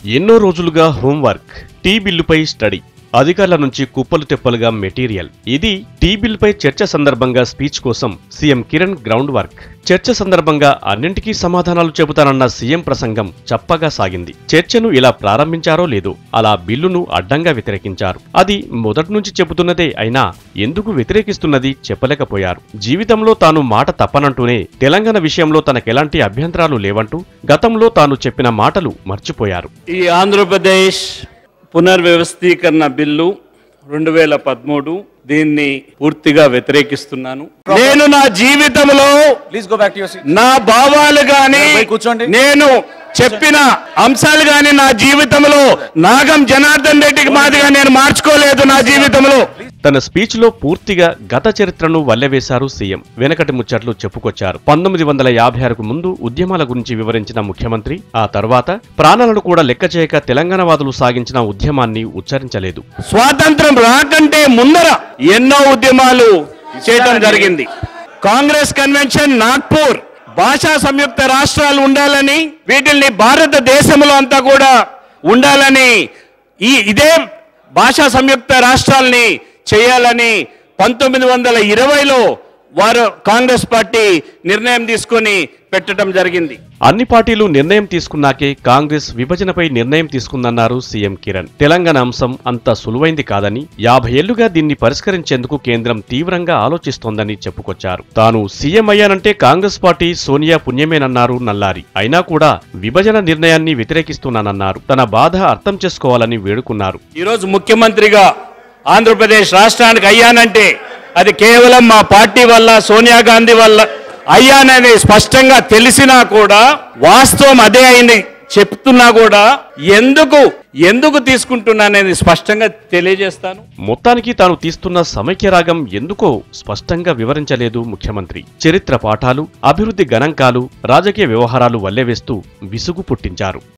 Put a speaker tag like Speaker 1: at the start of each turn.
Speaker 1: ఎన్నో రోజులుగా homework, tea బిల్లుపై స్టడీ, అధికారుల నుంచి కుప్పలు తెప్పలుగా మెటీరియల్. ఇది టీ బిల్లుపై చర్చ సందర్భంగా స్పీచ్ కోసం సీఎం కిరణ్ గ్రౌండ్ వర్క్. చర్చ సందర్భంగా అన్నింటికీ సమాధానాలు చెబుతానన్న సీఎం ప్రసంగం చప్పగా సాగింది. చర్చను ఇలా ప్రారంభించారో లేదో అలా బిల్లును అడ్డంగా వ్యతిరేకించారు. అది మొదటి నుంచి చెబుతున్నదే అయినా ఎందుకు వ్యతిరేకిస్తున్నది చెప్పలేకపోయారు. జీవితంలో తాను మాట తప్పనంటూనే తెలంగాణ విషయంలో తనకెలాంటి అభ్యంతరాలు లేవంటూ గతంలో తాను చెప్పిన మాటలు మర్చిపోయారు.
Speaker 2: ఈ ఆంధ్రప్రదేశ్ పునర్వ్యవస్థీకరణ బిల్లు 2013 దీన్ని పూర్తిగా వ్యతిరేకిస్తున్నాను. నేను నా జీవితంలో నా భావాలు గాని నేను చెప్పిన అంశాలు గాని నా జీవితంలో నాగం జనార్దన్ రెడ్డికి మాదిరిగా నేను మార్చుకోలేదు. నా జీవితంలో
Speaker 1: తన స్పీచ్ లో పూర్తిగా గత చరిత్రను వల్లెవేశారు సీఎం. వెనకటి ముచ్చట్లు చెప్పుకొచ్చారు. 1956కు ముందు ఉద్యమాల గురించి వివరించిన ముఖ్యమంత్రి ఆ తర్వాత ప్రాణాలను కూడా లెక్క చేయక తెలంగాణ వాదులు సాగించిన ఉద్యమాన్ని ఉచ్చరించలేదు.
Speaker 2: స్వాతంత్రం రాకంటే ముందర ఎన్నో ఉద్యమాలు చేయడం జరిగింది. కాంగ్రెస్ కన్వెన్షన్, నాగ్పూర్, భాషా సంయుక్త రాష్ట్రాలు ఉండాలని, వీటిల్ని భారతదేశంలో అంతా కూడా ఉండాలని, ఇదే భాషా సంయుక్త రాష్ట్రాల్ని చేయాలని 1920లో వారు కాంగ్రెస్ పార్టీ నిర్ణయం తీసుకొని పెట్టడం జరిగింది.
Speaker 1: అన్ని పార్టీలు నిర్ణయం తీసుకున్నాకే కాంగ్రెస్ విభజనపై నిర్ణయం తీసుకుందన్నారు సీఎం కిరణ్. తెలంగాణ అంశం అంత సులువైంది కాదని, 50 ఏళ్లుగా దీన్ని పరిష్కరించేందుకు కేంద్రం తీవ్రంగా ఆలోచిస్తోందని చెప్పుకొచ్చారు. తాను సీఎం అయ్యానంటే కాంగ్రెస్ పార్టీ సోనియా పుణ్యమేనన్నారు నల్లారి. అయినా కూడా విభజన నిర్ణయాన్ని వ్యతిరేకిస్తున్నానన్నారు. తన బాధ అర్థం చేసుకోవాలని వేడుకున్నారు.
Speaker 2: ఈరోజు ముఖ్యమంత్రిగా ఆంధ్రప్రదేశ్ రాష్ట్రానికి అయ్యానంటే అది కేవలం మా పార్టీ వల్ల, సోనియా గాంధీ వల్ల అయ్యానని స్పష్టంగా తెలిసినా కూడా, వాస్తవం అదే అయింది చెప్తున్నా కూడా ఎందుకు తీసుకుంటున్నానని స్పష్టంగా తెలియజేస్తాను.
Speaker 1: మొత్తానికి తాను తీస్తున్న సమైక్యరాగం ఎందుకో స్పష్టంగా వివరించలేదు ముఖ్యమంత్రి. చరిత్ర పాఠాలు, అభివృద్ధి గణాంకాలు, రాజకీయ వ్యవహారాలు వల్లెవేస్తూ విసుగు పుట్టించారు.